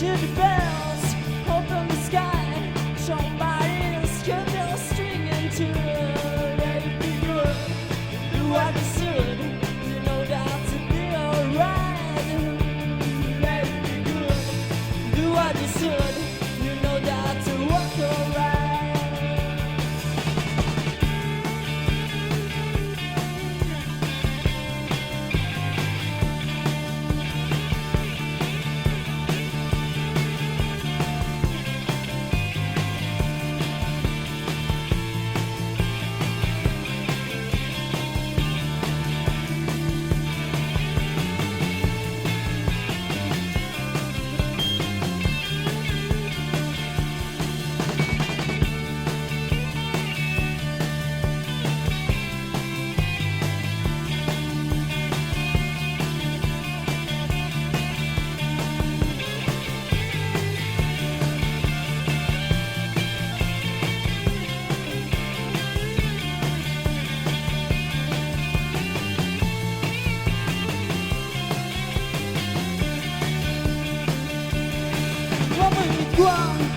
to the bells, hope in the sky. Somebody's cut their string into it. Let it be good. Do what you should. You know that to be alright. Let it be good. Do what you should. You know that to work alright. Quoi